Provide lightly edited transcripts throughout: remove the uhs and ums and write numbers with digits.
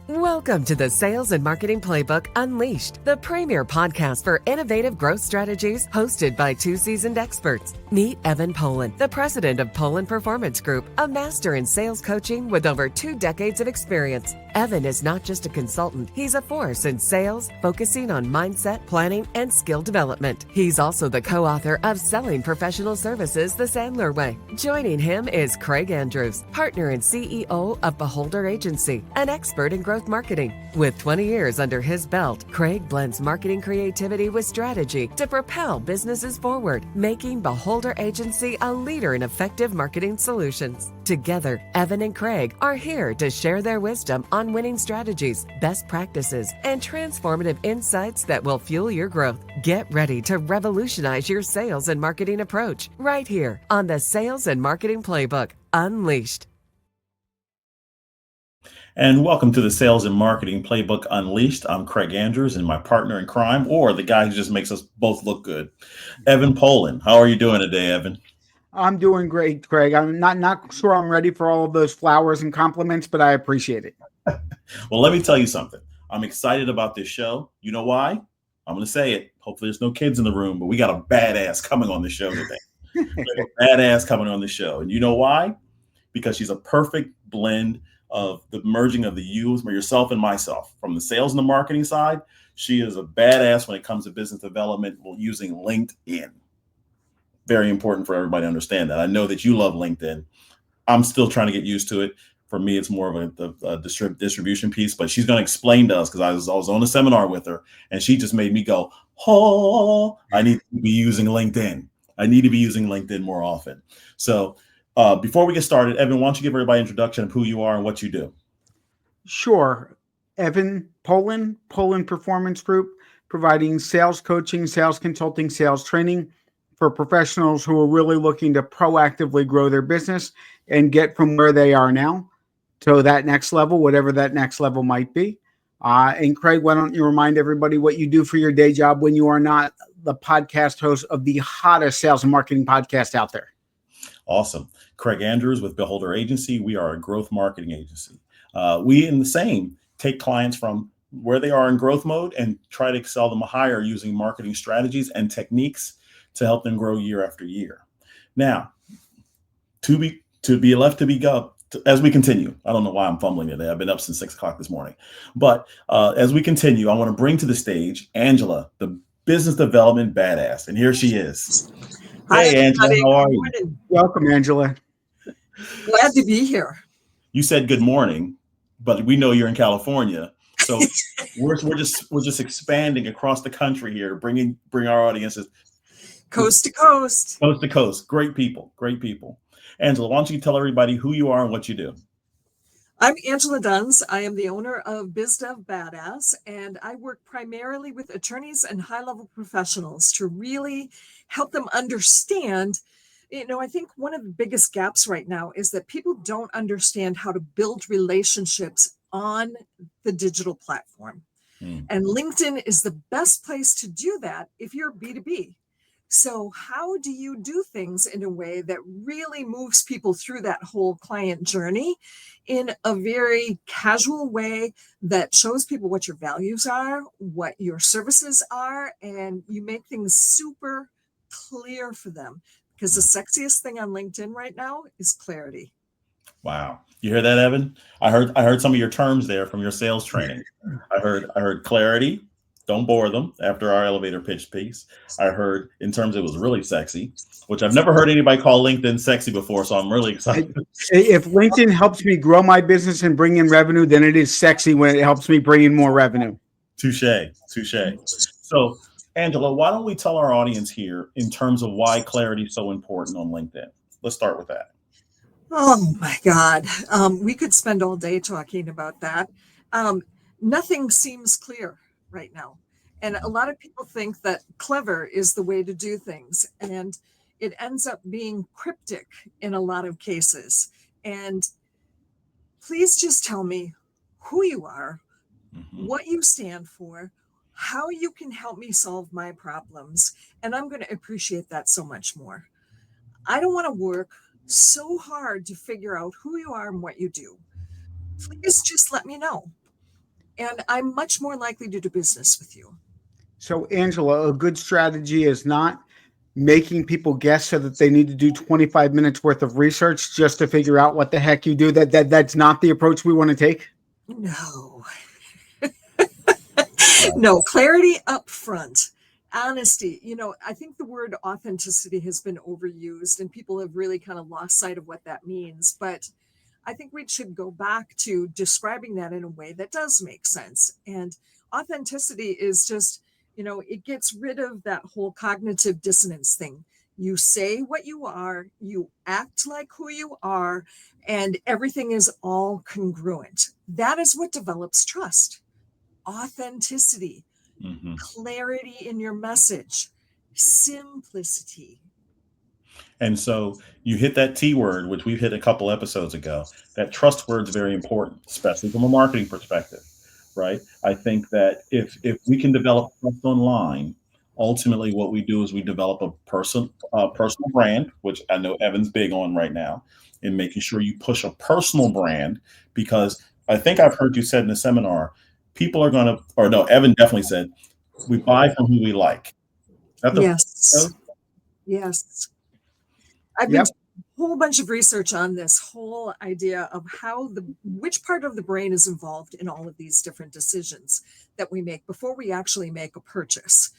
Welcome to the Sales and Marketing Playbook Unleashed, the premier podcast for innovative growth strategies, hosted by two seasoned experts. Meet Evan Poland, the president of Poland Performance Group, a master in sales coaching with over 2 decades of experience. Evan is not just a consultant, he's a force in sales, focusing on mindset, planning, and skill development. He's also the co-author of Selling Professional Services the Sandler Way. Joining him is Craig Andrews, partner and CEO of Beholder Agency, an expert in growth marketing. With 20 years under his belt, Craig blends marketing creativity with strategy to propel businesses forward, making Beholder Agency a leader in effective marketing solutions. Together, Evan and Craig are here to share their wisdom on winning strategies, best practices, and transformative insights that will fuel your growth. Get ready to revolutionize your sales and marketing approach right here on the Sales and Marketing Playbook Unleashed. And welcome to the Sales and Marketing Playbook Unleashed. I'm Craig Andrews, and my partner in crime, or the guy who just makes us both look good, Evan Poland. How are you doing today, Evan? I'm doing great, Craig. I'm not sure I'm ready for all of those flowers and compliments, but I appreciate it. Well, let me tell you something. I'm excited about this show. You know why? I'm going to say it. Hopefully there's no kids in the room, but we got a badass coming on the show today. We have a badass coming on the show. And you know why? Because she's a perfect blend of the merging of the yourself and myself. From the sales and the marketing side, she is a badass when it comes to business development using LinkedIn. Very important for everybody to understand that. I know that you love LinkedIn. I'm still trying to get used to it. For me, it's more of a distribution piece, but she's going to explain to us, because I was on a seminar with her and she just made me go, oh, I need to be using LinkedIn. I need to be using LinkedIn more often. So before we get started, Evan, why don't you give everybody an introduction of who you are and what you do? Sure. Evan Poland, Poland Performance Group, providing sales coaching, sales consulting, sales training for professionals who are really looking to proactively grow their business and get from where they are now to that next level, whatever that next level might be. And Craig, why don't you remind everybody what you do for your day job when you are not the podcast host of the hottest sales and marketing podcast out there? Awesome. Craig Andrews with Beholder Agency. We are a growth marketing agency. We, in the same, take clients from where they are in growth mode and try to excel them higher using marketing strategies and techniques to help them grow year after year. Now, as we continue, I don't know why I'm fumbling today. I've been up since 6 o'clock this morning. But as we continue, I want to bring to the stage Angela, the business development badass. And here she is. Hey, Angela, how are you? Welcome, Angela. Glad to be here. You said good morning, but we know you're in California. So we're just expanding across the country here to bring our audiences coast to coast. Coast to coast. Great people. Angela, why don't you tell everybody who you are and what you do? I'm Angela Duns. I am the owner of BizDev Badass, and I work primarily with attorneys and high-level professionals to really help them understand. I think one of the biggest gaps right now is that people don't understand how to build relationships on the digital platform. And LinkedIn is the best place to do that if you're B2B. So how do you do things in a way that really moves people through that whole client journey in a very casual way that shows people what your values are, what your services are, and you make things super clear for them? Because the sexiest thing on LinkedIn right now is clarity. Wow. You hear that, Evan? I heard some of your terms there from your sales training. I heard clarity. Don't bore them after our elevator pitch piece. I heard in terms it was really sexy, which I've never heard anybody call LinkedIn sexy before. So I'm really excited. If LinkedIn helps me grow my business and bring in revenue, then it is sexy when it helps me bring in more revenue. Touche. So, Angela, why don't we tell our audience here in terms of why clarity is so important on LinkedIn? Let's start with that. Oh my God. We could spend all day talking about that. Nothing seems clear right now. And a lot of people think that clever is the way to do things. And it ends up being cryptic in a lot of cases. And please just tell me who you are, what you stand for, how you can help me solve my problems. And I'm going to appreciate that so much more. I don't want to work so hard to figure out who you are and what you do. Please just let me know. and I'm much more likely to do business with you. So, Angela, a good strategy is not making people guess so that they need to do 25 minutes worth of research just to figure out what the heck you do. That's not the approach we want to take. No. No, clarity up front. Honesty. I think the word authenticity has been overused and people have really kind of lost sight of what that means. But I think we should go back to describing that in a way that does make sense. And authenticity is just, it gets rid of that whole cognitive dissonance thing. You say what you are, you act like who you are, and everything is all congruent. That is what develops trust. Authenticity, clarity in your message, simplicity. And so you hit that T word, which we've hit a couple episodes ago. That trust word is very important, especially from a marketing perspective, right? I think that if we can develop trust online, ultimately what we do is we develop a personal brand, which I know Evan's big on right now, in making sure you push a personal brand, because I think I've heard you said in the seminar, people are going to, or no, Evan definitely said, we buy from who we like. Is that the Yes. Yes. I've been doing a whole bunch of research on this whole idea of how which part of the brain is involved in all of these different decisions that we make before we actually make a purchase.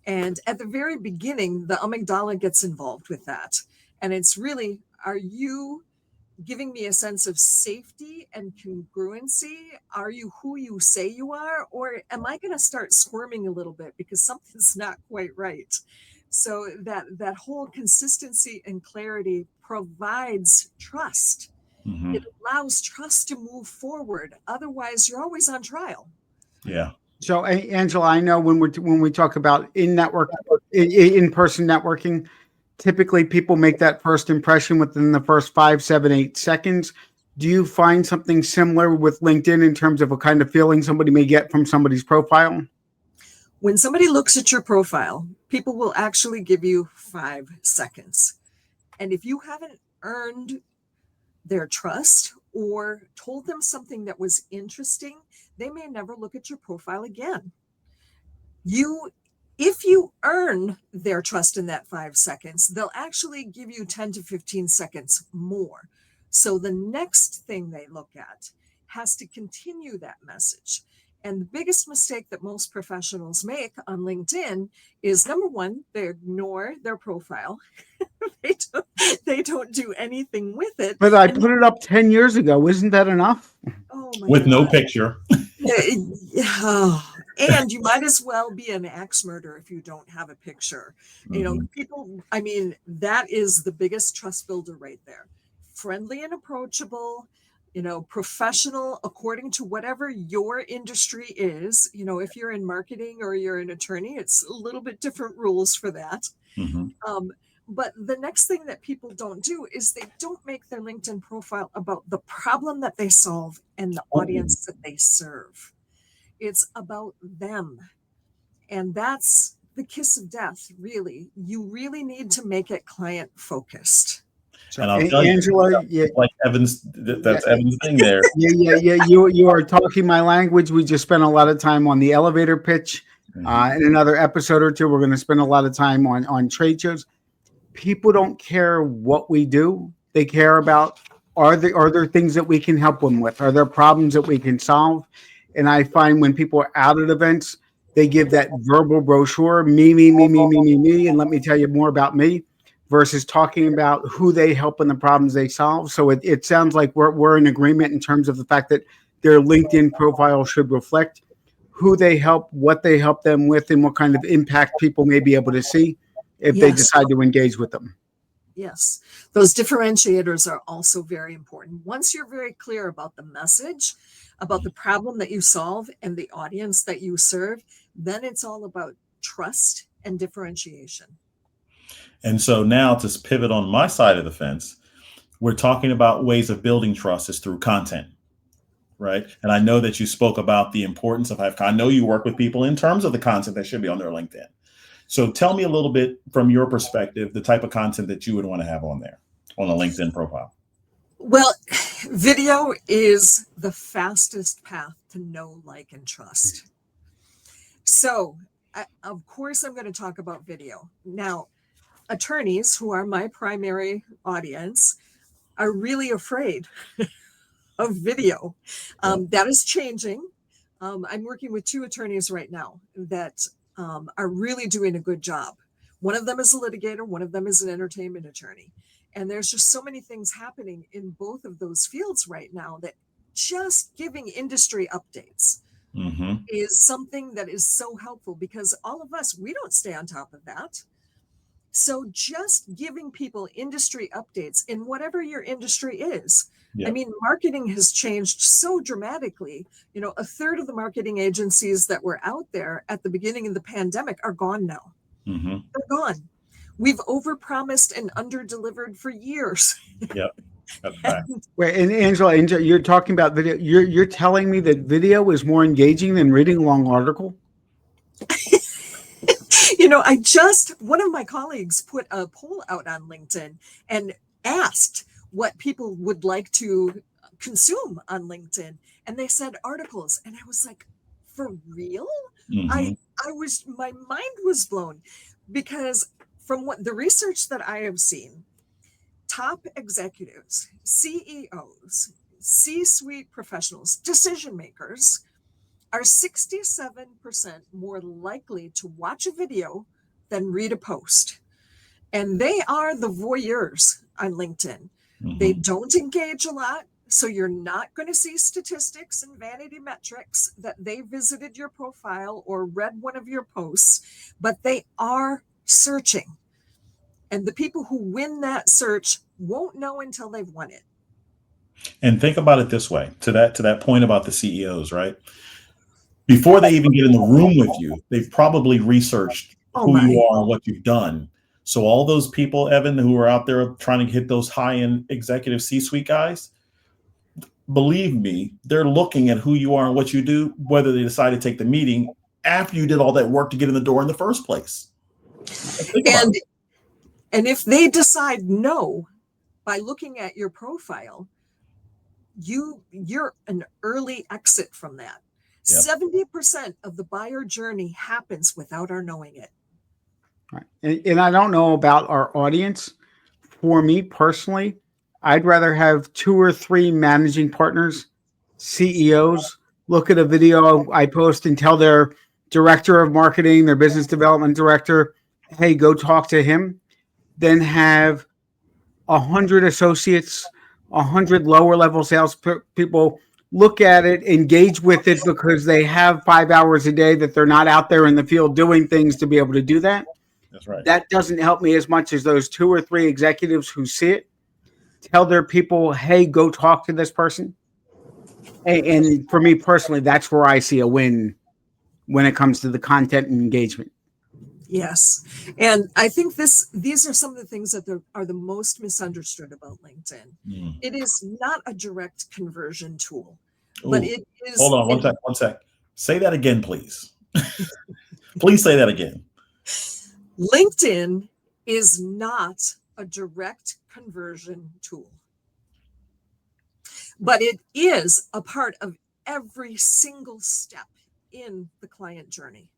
And at the very beginning, the amygdala gets involved with that. And it's really, are you giving me a sense of safety and congruency? Are you who you say you are? Or am I going to start squirming a little bit because something's not quite right? So that whole consistency and clarity provides trust. It allows trust to move forward. Otherwise, you're always on trial. Yeah. So, Angela, I know when we talk about in person networking, typically people make that first impression within the first 5, 7, 8 seconds. Do you find something similar with LinkedIn in terms of a kind of feeling somebody may get from somebody's profile? When somebody looks at your profile, people will actually give you 5 seconds. And if you haven't earned their trust or told them something that was interesting, they may never look at your profile again. If you earn their trust in that 5 seconds, they'll actually give you 10 to 15 seconds more. So the next thing they look at has to continue that message. And the biggest mistake that most professionals make on LinkedIn is, number one, they ignore their profile. They don't do anything with it. But I put it up 10 years ago. Isn't that enough? Oh my With God. no picture. And you might as well be an axe murderer if you don't have a picture. People, that is the biggest trust builder right there. Friendly and approachable, professional according to whatever your industry is. If you're in marketing or you're an attorney, it's a little bit different rules for that. But the next thing that people don't do is they don't make their LinkedIn profile about the problem that they solve and the audience that they serve. It's about them. And that's the kiss of death, really. You really need to make it client focused. And I'll tell Angela, like Evan's, that's Evan's thing there. Yeah. You are talking my language. We just spent a lot of time on the elevator pitch. In another episode or two, we're going to spend a lot of time on trade shows. People don't care what we do. They care about, are there things that we can help them with? Are there problems that we can solve? And I find when people are out at events, they give that verbal brochure, me, and let me tell you more about me, versus talking about who they help and the problems they solve. So it sounds like we're in agreement in terms of the fact that their LinkedIn profile should reflect who they help, what they help them with, and what kind of impact people may be able to see if they decide to engage with them. Yes, those differentiators are also very important. Once you're very clear about the message, about the problem that you solve and the audience that you serve, then it's all about trust and differentiation. And so now to pivot on my side of the fence, we're talking about ways of building trust is through content, right? And I know that you spoke about the importance of I know you work with people in terms of the content that should be on their LinkedIn. So tell me a little bit from your perspective, the type of content that you would want to have on there, on a LinkedIn profile. Well, Video is the fastest path to know, like, and trust. So, of course, I'm going to talk about video. Now, attorneys, who are my primary audience, are really afraid of video. That is changing. I'm working with 2 attorneys right now that are really doing a good job. One of them is a litigator, one of them is an entertainment attorney. And there's just so many things happening in both of those fields right now that just giving industry updates is something that is so helpful, because all of us, we don't stay on top of that. So just giving people industry updates in whatever your industry is. I mean, marketing has changed so dramatically. You know, a third of the marketing agencies that were out there at the beginning of the pandemic are gone now. They're gone. We've overpromised and underdelivered for years. Yep. That's fact. Wait, and Angela, you're talking about video. You're telling me that video is more engaging than reading a long article? You know, one of my colleagues put a poll out on LinkedIn and asked what people would like to consume on LinkedIn. And they said articles. And I was like, for real? My mind was blown, because from what the research that I have seen, top executives, CEOs, C-suite professionals, decision makers are 67% more likely to watch a video than read a post. And they are the voyeurs on LinkedIn. They don't engage a lot, so you're not going to see statistics and vanity metrics that they visited your profile or read one of your posts, but they are searching. And the people who win that search won't know until they've won it. And think about it this way, to that point about the CEOs, right? Before they even get in the room with you, they've probably researched who you are and what you've done. So all those people, Evan, who are out there trying to hit those high-end executive C-suite guys, believe me, they're looking at who you are and what you do, whether they decide to take the meeting after you did all that work to get in the door in the first place. And if they decide no, by looking at your profile, you're an early exit from that. 70% of the buyer journey happens without our knowing it. Right. And I don't know about our audience. For me personally, I'd rather have 2 or 3 managing partners, CEOs, look at a video I post and tell their director of marketing, their business development director, hey, go talk to him, than have 100 associates, 100 lower level sales people look at it, engage with it because they have 5 hours a day that they're not out there in the field doing things to be able to do that. That's right. That doesn't help me as much as those 2 or 3 executives who see it, tell their people, hey, go talk to this person. And for me personally, that's where I see a win when it comes to the content and engagement. Yes. And I think these are some of the things that are the most misunderstood about LinkedIn. It is not a direct conversion tool, but it is. Hold on one sec. Say that again, please. Please say that again. LinkedIn is not a direct conversion tool, but it is a part of every single step in the client journey.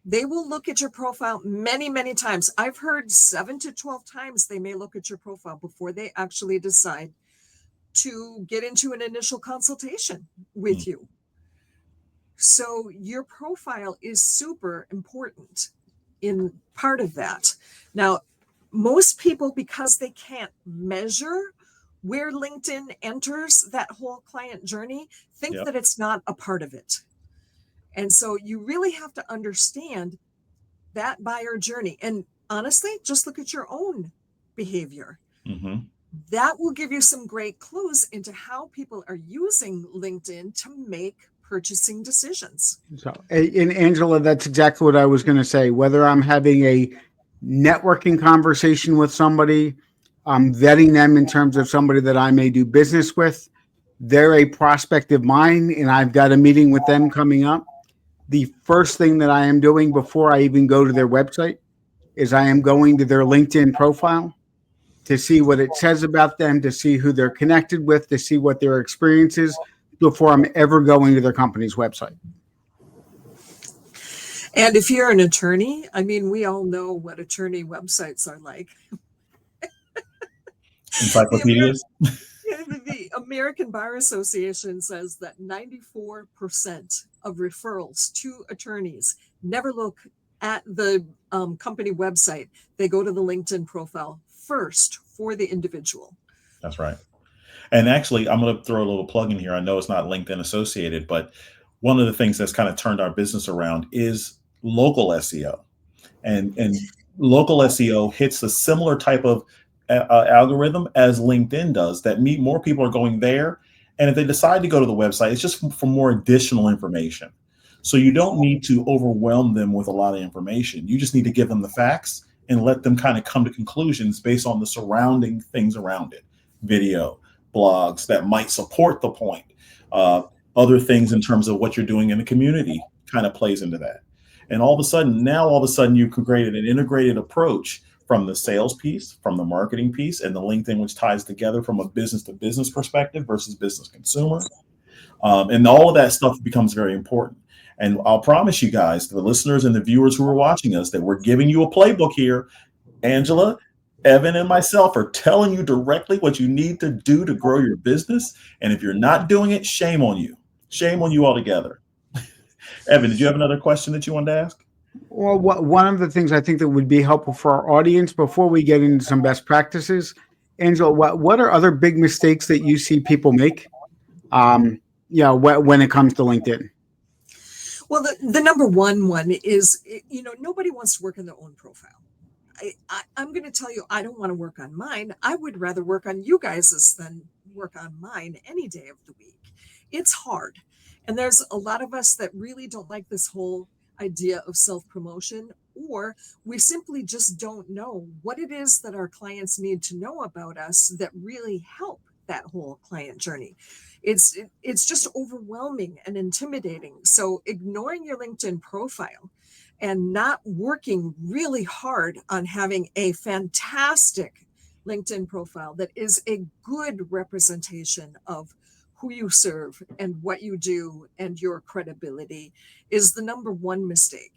They will look at your profile many, many times. I've heard 7 to 12 times they may look at your profile before they actually decide to get into an initial consultation with you. So your profile is super important in part of that. Now, most people, because they can't measure where LinkedIn enters that whole client journey, think that it's not a part of it. And so you really have to understand that buyer journey. And honestly, just look at your own behavior. That will give you some great clues into how people are using LinkedIn to make purchasing decisions. So, and Angela, that's exactly what I was going to say. Whether I'm having a networking conversation with somebody, I'm vetting them in terms of somebody that I may do business with, they're a prospect of mine, and I've got a meeting with them coming up. The first thing that I am doing before I even go to their website is I am going to their LinkedIn profile to see what it says about them, to see who they're connected with, to see what their experience is before I'm ever going to their company's website. And if you're an attorney, I mean, we all know what attorney websites are like. Encyclopedias. The American Bar Association says that 94% of referrals to attorneys never look at the company website. They go to the LinkedIn profile first for the individual. That's right. And actually, I'm going to throw a little plug in here. I know it's not LinkedIn associated, but one of the things that's kind of turned our business around is local SEO. And local SEO hits a similar type of algorithm as LinkedIn does, that more people are going there. And if they decide to go to the website, it's just for more additional information. So you don't need to overwhelm them with a lot of information. You just need to give them the facts and let them kind of come to conclusions based on the surrounding things around it. Video, blogs that might support the point. Other things in terms of what you're doing in the community kind of plays into that. And all of a sudden, you've created an integrated approach from the sales piece, from the marketing piece, and the LinkedIn, which ties together from a business to business perspective versus business consumer. And all of that stuff becomes very important. And I'll promise you guys, the listeners and the viewers who are watching us, that we're giving you a playbook here. Angela, Evan, and myself are telling you directly what you need to do to grow your business. And if you're not doing it, shame on you. Shame on you altogether. Evan, did you have another question that you wanted to ask? Well, one of the things I think that would be helpful for our audience before we get into some best practices, Angela, what are other big mistakes that you see people make, when it comes to LinkedIn? Well, the number one is, nobody wants to work on their own profile. I'm going to tell you, I don't want to work on mine. I would rather work on you guys's than work on mine any day of the week. It's hard. And there's a lot of us that really don't like this whole idea of self-promotion, or we simply just don't know what it is that our clients need to know about us that really help that whole client journey. It's just overwhelming and intimidating. So ignoring your LinkedIn profile and not working really hard on having a fantastic LinkedIn profile that is a good representation of who you serve and what you do and your credibility is the number one mistake.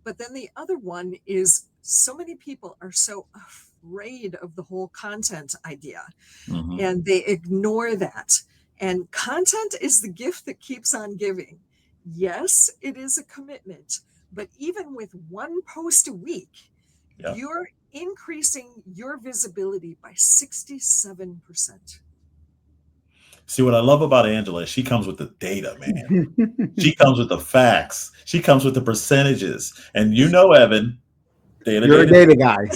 But then the other one is, so many people are so afraid of the whole content idea, and they ignore that. And content is the gift that keeps on giving. Yes, it is a commitment, but even with one post a week, you're increasing your visibility by 67%. See, what I love about Angela is she comes with the data, man. She comes with the facts. She comes with the percentages. And Evan, you're a data guy.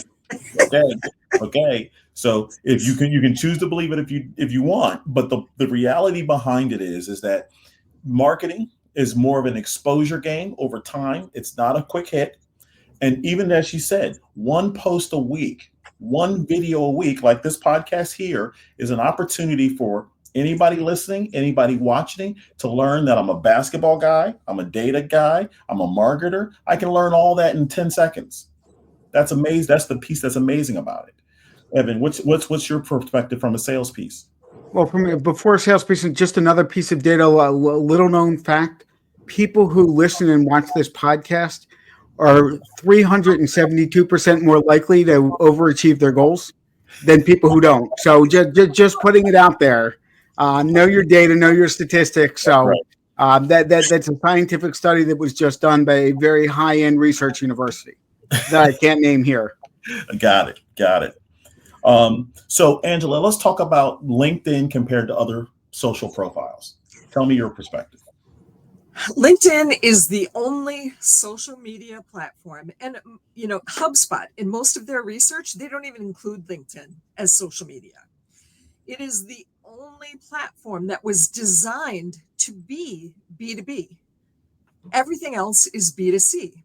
Okay. So if you can choose to believe it if you want, but the reality behind it is that marketing is more of an exposure game over time. It's not a quick hit. And even as she said, one post a week, one video a week, like this podcast here, is an opportunity for anybody listening, anybody watching, to learn that I'm a basketball guy, I'm a data guy, I'm a marketer. I can learn all that in 10 seconds. That's amazing. That's the piece that's amazing about it. Evan, what's your perspective from a sales piece? Well, before a sales piece, just another piece of data, a little known fact: people who listen and watch this podcast are 372% more likely to overachieve their goals than people who don't. So just putting it out there. Know your data, know your statistics. So that's a scientific study that was just done by a very high-end research university that I can't name here. Got it. So Angela, let's talk about LinkedIn compared to other social profiles. Tell me your perspective. LinkedIn is the only social media platform, and HubSpot, in most of their research, they don't even include LinkedIn as social media. It is the only platform that was designed to be B2B. Everything else is B2C.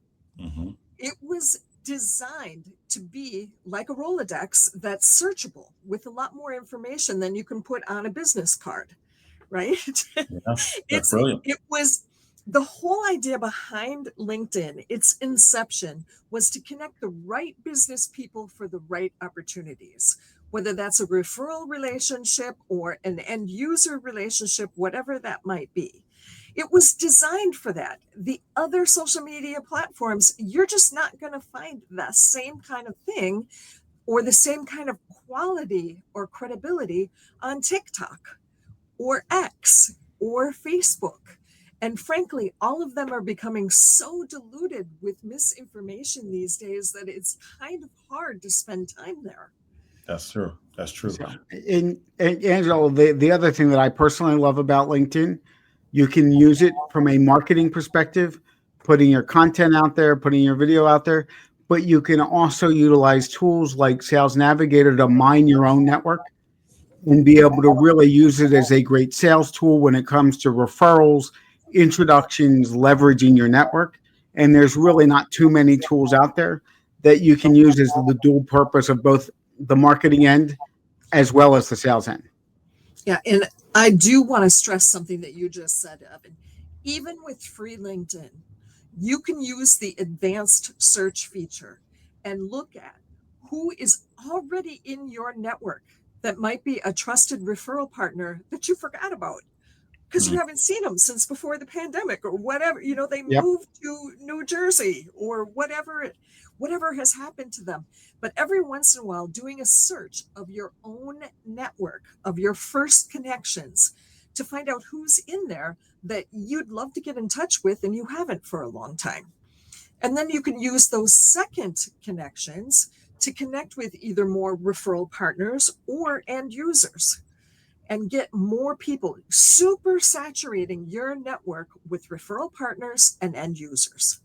It was designed to be like a Rolodex that's searchable with a lot more information than you can put on a business card, right? That's brilliant. It was the whole idea behind LinkedIn, its inception, was to connect the right business people for the right opportunities. whether that's a referral relationship or an end user relationship, whatever that might be. It was designed for that. The other social media platforms, you're just not going to find the same kind of thing or the same kind of quality or credibility on TikTok or X or Facebook. And frankly, all of them are becoming so diluted with misinformation these days that it's kind of hard to spend time there. That's true. That's true. So, and Angela, the other thing that I personally love about LinkedIn, you can use it from a marketing perspective, putting your content out there, putting your video out there, but you can also utilize tools like Sales Navigator to mine your own network and be able to really use it as a great sales tool when it comes to referrals, introductions, leveraging your network. And there's really not too many tools out there that you can use as the dual purpose of both the marketing end as well as the sales end. Yeah, and I do want to stress something that you just said, Evan. Even with free LinkedIn, you can use the advanced search feature and look at who is already in your network that might be a trusted referral partner that you forgot about because you haven't seen them since before the pandemic or whatever. You know, they moved to New Jersey or whatever has happened to them. But every once in a while, doing a search of your own network, of your first connections, to find out who's in there that you'd love to get in touch with and you haven't for a long time. And then you can use those second connections to connect with either more referral partners or end users and get more people, super saturating your network with referral partners and end users.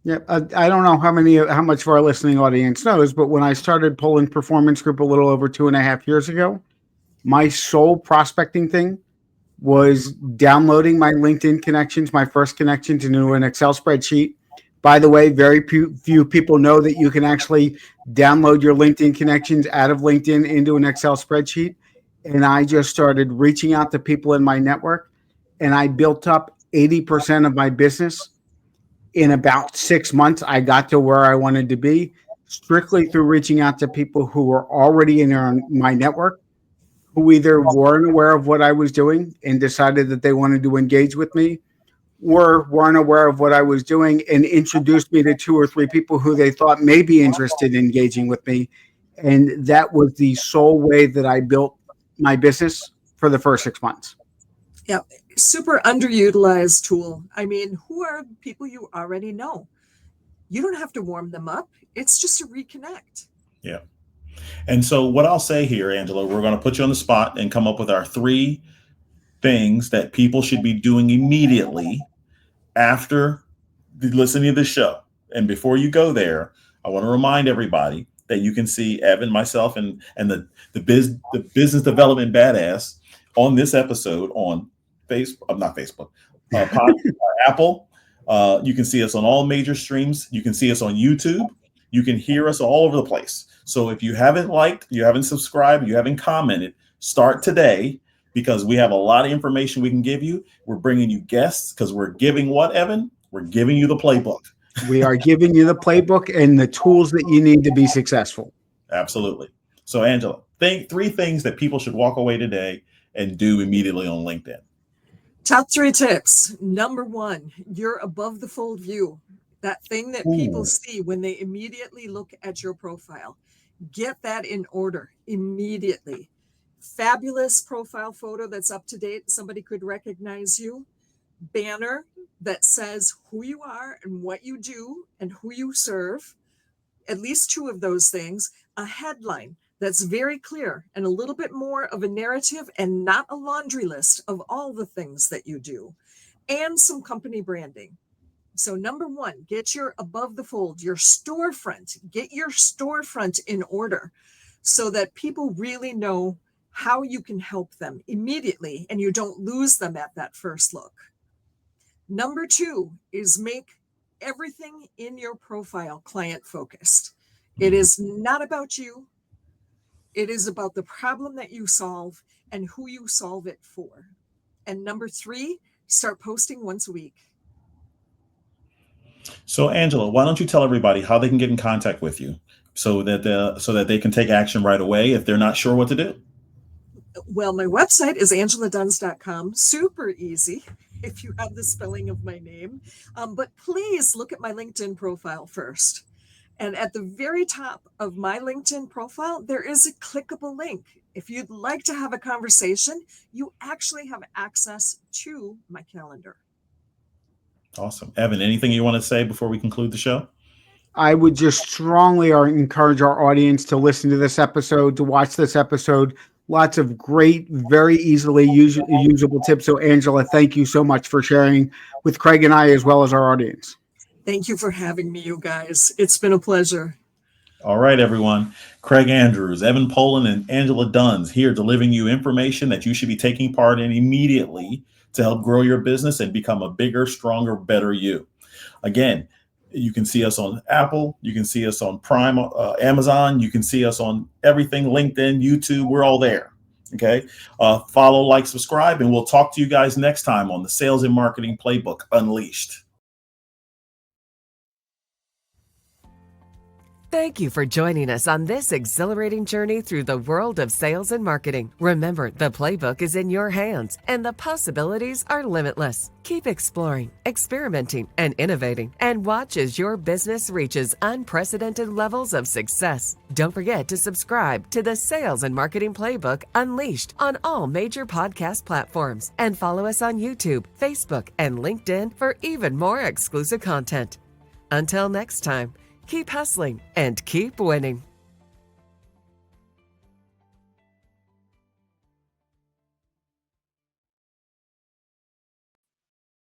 Yeah, I don't know how much of our listening audience knows, but when I started Poland Performance Group a little over 2.5 years ago, my sole prospecting thing was downloading my LinkedIn connections, my first connections into an Excel spreadsheet. By the way, very few people know that you can actually download your LinkedIn connections out of LinkedIn into an Excel spreadsheet. And I just started reaching out to people in my network, and I built up 80% of my business. In about 6 months, I got to where I wanted to be strictly through reaching out to people who were already in my network, who either weren't aware of what I was doing and decided that they wanted to engage with me, or weren't aware of what I was doing and introduced me to 2 or 3 people who they thought may be interested in engaging with me. And that was the sole way that I built my business for the first 6 months. Yeah, super underutilized tool. I mean, who are people you already know? You don't have to warm them up. It's just to reconnect. Yeah. And so what I'll say here, Angela, we're going to put you on the spot and come up with our 3 things that people should be doing immediately after listening to the show. And before you go there, I want to remind everybody that you can see Evan, myself, and the business development badass on this episode on Facebook, not Facebook, Apple. You can see us on all major streams. You can see us on YouTube. You can hear us all over the place. So if you haven't liked, you haven't subscribed, you haven't commented, start today, because we have a lot of information we can give you. We're bringing you guests because we're giving what, Evan? We're giving you the playbook. We are giving you the playbook and the tools that you need to be successful. Absolutely. So, Angela, 3 things that people should walk away today and do immediately on LinkedIn. Top 3 tips. Number 1, your above the fold view. That thing that people see when they immediately look at your profile. Get that in order immediately. Fabulous profile photo that's up to date. Somebody could recognize you. Banner that says who you are and what you do and who you serve. At least 2 of those things. A headline that's very clear and a little bit more of a narrative and not a laundry list of all the things that you do, and some company branding. So number 1, get your above the fold, your storefront, get your storefront in order so that people really know how you can help them immediately and you don't lose them at that first look. Number 2 is make everything in your profile client focused. It is not about you. It is about the problem that you solve and who you solve it for. And number 3, start posting once a week. So, Angela, why don't you tell everybody how they can get in contact with you? so that they can take action right away if they're not sure what to do? Well, my website is angeladuns.com. Super easy if you have the spelling of my name. But please look at my LinkedIn profile first. And at the very top of my LinkedIn profile, there is a clickable link. If you'd like to have a conversation, you actually have access to my calendar. Awesome. Evan, anything you want to say before we conclude the show? I would just strongly encourage our audience to listen to this episode, to watch this episode. Lots of great, very easily usable tips. So, Angela, thank you so much for sharing with Craig and I, as well as our audience. Thank you for having me, you guys. It's been a pleasure. All right, everyone. Craig Andrews, Evan Poland, and Angela Duns here delivering you information that you should be taking part in immediately to help grow your business and become a bigger, stronger, better you. Again, you can see us on Apple. You can see us on Prime, Amazon. You can see us on everything, LinkedIn, YouTube. We're all there. Okay. Follow, like, subscribe, and we'll talk to you guys next time on the Sales and Marketing Playbook Unleashed. Thank you for joining us on this exhilarating journey through the world of sales and marketing. Remember, the playbook is in your hands and the possibilities are limitless. Keep exploring, experimenting, and innovating, and watch as your business reaches unprecedented levels of success. Don't forget to subscribe to the Sales and Marketing Playbook Unleashed on all major podcast platforms, and follow us on YouTube, Facebook, and LinkedIn for even more exclusive content. Until next time, keep hustling and keep winning.